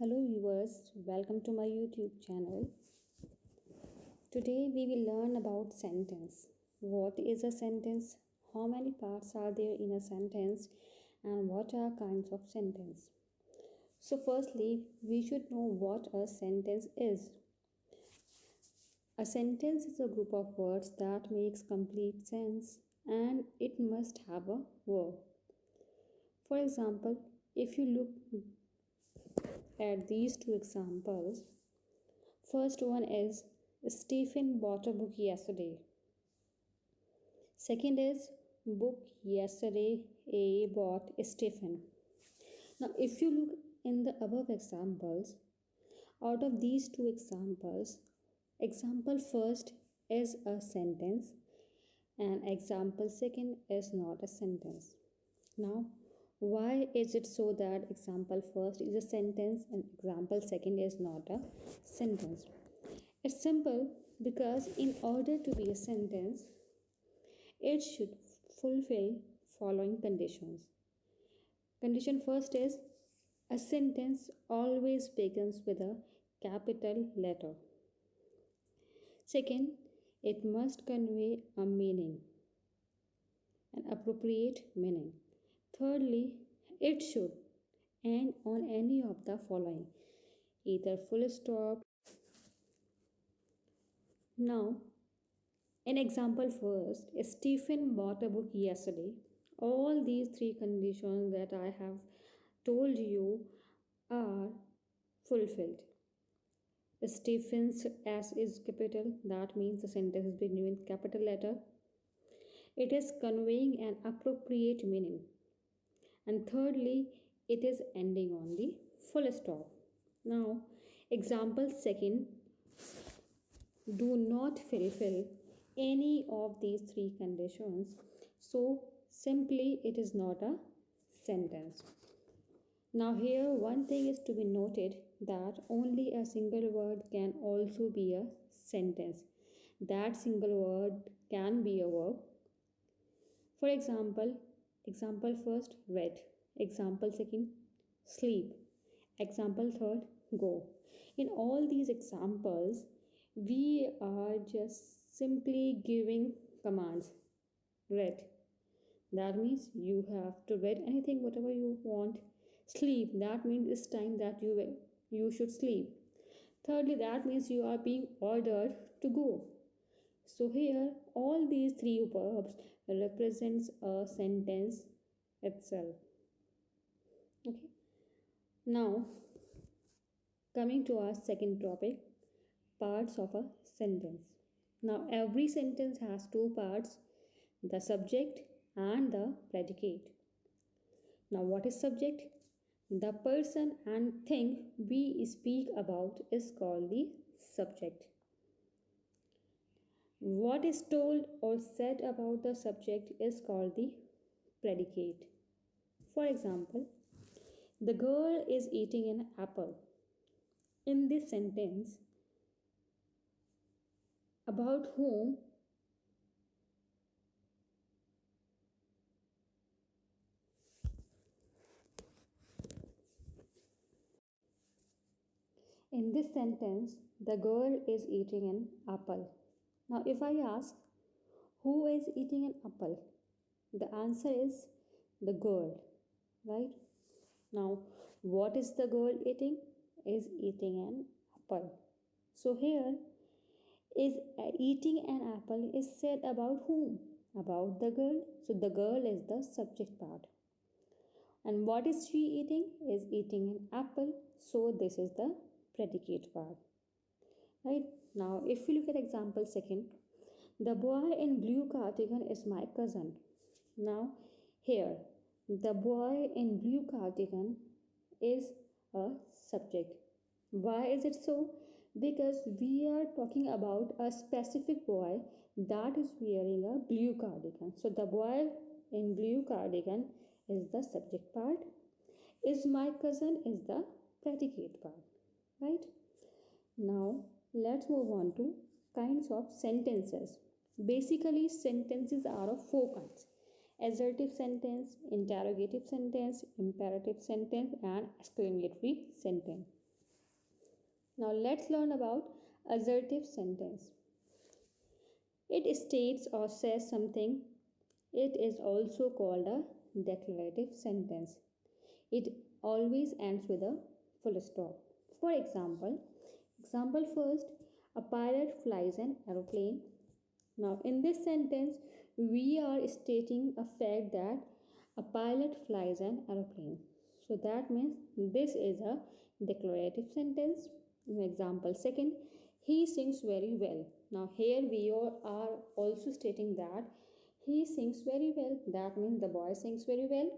Hello viewers, welcome to my YouTube channel. Today we will learn about sentence. What is a sentence? How many parts are there in a sentence? And what are kinds of sentence? So firstly, we should know what a sentence is. A sentence is a group of words that makes complete sense and it must have a verb. For example, if you look at these two examples, first one is Stephen bought a book yesterday. Second is book yesterday A bought Stephen. Now if you look in the above examples, out of these two examples, example first is a sentence and example second is not a sentence. Now why is it so that example first is a sentence and example second is not a sentence? It's simple because in order to be a sentence, it should fulfill following conditions. Condition first is a sentence always begins with a capital letter. Second, it must convey a meaning, an appropriate meaning. Thirdly, it should end on any of the following, either full stop. Now, in example first, Stephen bought a book yesterday. All these three conditions that I have told you are fulfilled. Stephen's S is capital, that means the sentence is beginning with capital letter. It is conveying an appropriate meaning. And thirdly, it is ending on the full stop. Now, example second, do not fulfill any of these three conditions, so simply it is not a sentence. Now here one thing is to be noted, that only a single word can also be a sentence. That single word can be a verb. For example first, read. Example second, sleep. Example third, go. In all these examples, we are just simply giving commands. Read, that means you have to read anything whatever you want. Sleep, that means it's time that you should sleep. Thirdly, that means you are being ordered to go. So here all these three verbs represents a sentence itself. Okay, now coming to our second topic, parts of a sentence. Now every sentence has two parts, the subject and the predicate. Now what is subject? The person and thing we speak about is called the subject. What is told or said about the subject is called the predicate. For example, the girl is eating an apple. In this sentence, about whom in this sentence, the girl is eating an apple. Now, if I ask, who is eating an apple? The answer is the girl, right? Now, what is the girl eating? Is eating an apple. So here is eating an apple is said about whom? About the girl. So the girl is the subject part. And what is she eating? Is eating an apple. So this is the predicate part. Right? Now, if we look at example second, the boy in blue cardigan is my cousin. Now, here, the boy in blue cardigan is a subject. Why is it so? Because we are talking about a specific boy that is wearing a blue cardigan. So, the boy in blue cardigan is the subject part. Is my cousin is the predicate part. Right? Now, let's move on to kinds of sentences. Basically, sentences are of four kinds: assertive sentence, interrogative sentence, imperative sentence, and exclamatory sentence. Now let's learn about assertive sentence. It states or says something. It is also called a declarative sentence. It always ends with a full stop. For example first, a pilot flies an aeroplane. Now, in this sentence, we are stating a fact that a pilot flies an aeroplane. So that means this is a declarative sentence. Example second, he sings very well. Now, here we are also stating that he sings very well. That means the boy sings very well.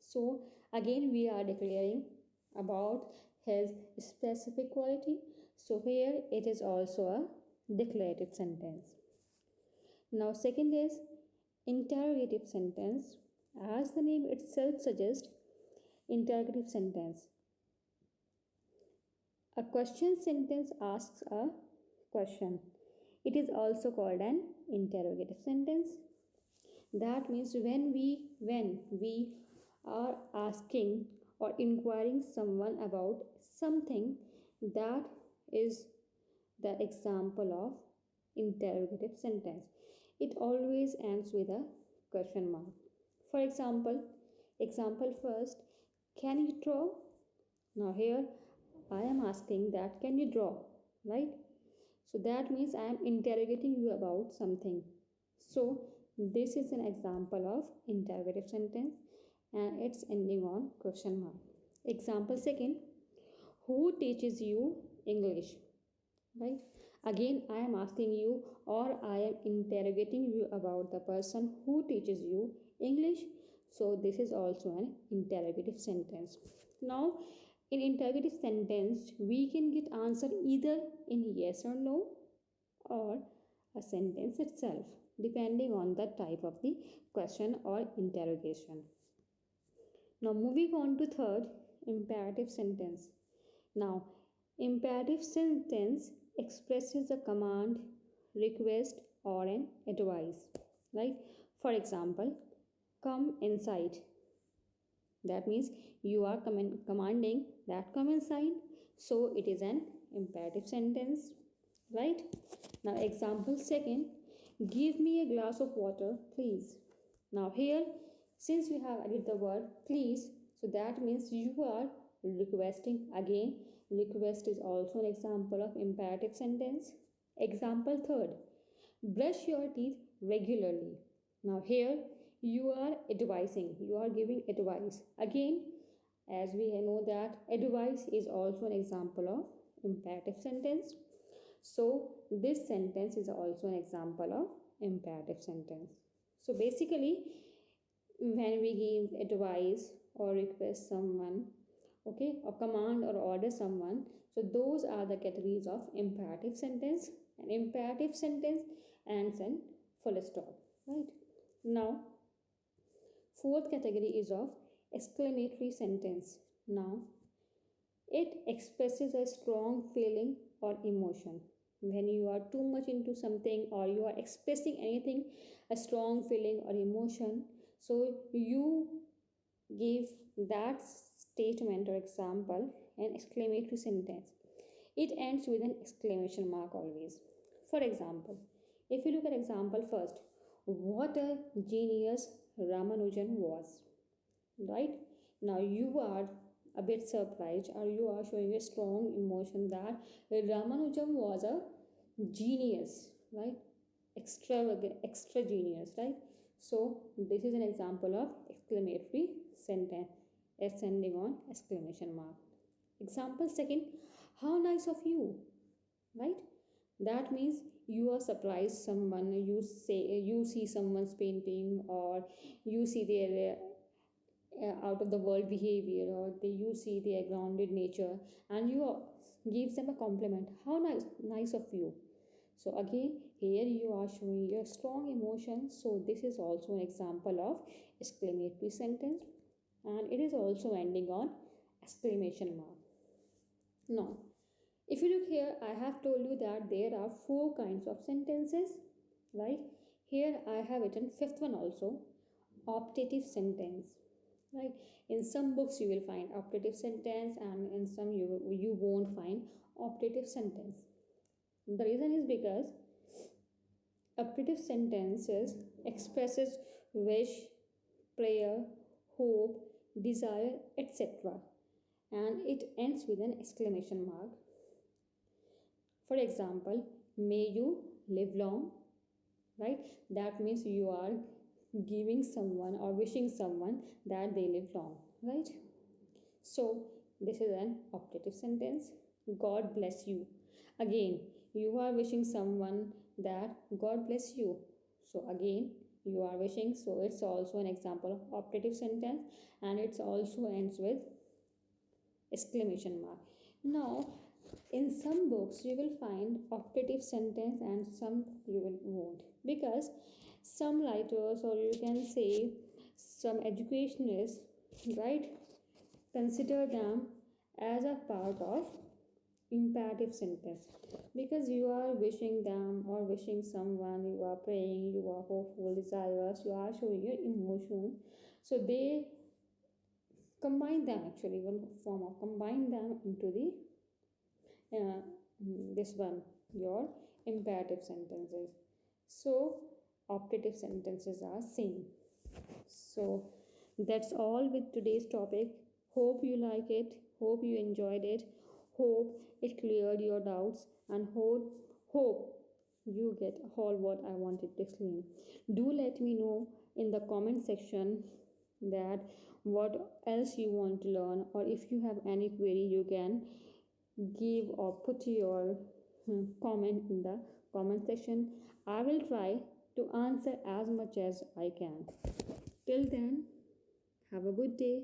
So, again, we are declaring about his specific quality. So, here it is also a declarative sentence. Now, second is interrogative sentence. As the name itself suggests, interrogative sentence. A question sentence asks a question. It is also called an interrogative sentence. That means when we are asking or inquiring someone about something, that is the example of interrogative sentence. It always ends with a question mark. For example first, can you draw? Now here I am asking that can you draw, right? So that means I am interrogating you about something. So this is an example of interrogative sentence and it's ending on question mark. Example second, who teaches you English? Right? Again, I am asking you or I am interrogating you about the person who teaches you English. So this is also an interrogative sentence. Now, in interrogative sentence, we can get answer either in yes or no or a sentence itself, depending on the type of the question or interrogation. Now, moving on to third, imperative sentence. Now, imperative sentence expresses a command, request, or an advice. Right? For example, come inside. That means you are commanding that come inside. So it is an imperative sentence. Right? Now, example second, give me a glass of water, please. Now, here, since we have added the word please, so that means you are requesting. Again, request is also an example of imperative sentence. Example third, brush your teeth regularly. Now, here you are advising, you are giving advice. Again, as we know that advice is also an example of imperative sentence. So, this sentence is also an example of imperative sentence. So, basically, when we give advice or request someone, okay, or command or order someone, so those are the categories of imperative sentence. An imperative sentence ends in full stop, right? Now, fourth category is of exclamatory sentence. Now, it expresses a strong feeling or emotion. When you are too much into something or you are expressing anything, a strong feeling or emotion, so you give that statement or example an exclamatory sentence. It ends with an exclamation mark always. For example, if you look at example first, what a genius Ramanujan was. Right? Now you are a bit surprised or you are showing a strong emotion that Ramanujan was a genius, right? Extra genius, right? So this is an example of exclamatory sentence ascending on exclamation mark. Example second, how nice of you, right? That means you are surprised someone, you see someone's painting or you see their out of the world behavior or you see their grounded nature and you gives them a compliment, how nice of you. So again here you are showing your strong emotion, so this is also an example of exclamatory sentence and it is also ending on exclamation mark. Now if you look here, I have told you that there are four kinds of sentences, right? Here I have written fifth one also, optative sentence, right? In some books you will find optative sentence, and in some you won't find optative sentence. The reason is because optative sentences expresses wish, prayer, hope, desire, etc., and it ends with an exclamation mark. For example, may you live long, right? That means you are giving someone or wishing someone that they live long, right? So this is an optative sentence. God bless you. Again, you are wishing someone that God bless you. So again, you are wishing, so it's also an example of optative sentence, and it also ends with exclamation mark. Now, in some books you will find optative sentence and some you will won't, because some writers, or you can say some educationists, right, consider them as a part of imperative sentence, because you are wishing them or wishing someone, you are praying, you are hopeful, desirous, you are showing your emotion. So they combine them, actually one form of combine them into the uh, this one, your imperative sentences. So optative sentences are same. So that's all with today's topic. Hope you like it, hope you enjoyed it, hope it cleared your doubts, and hope you get all what I wanted to explain. Do let me know in the comment section that what else you want to learn, or if you have any query you can give or put your comment in the comment section. I will try to answer as much as I can. Till then, have a good day.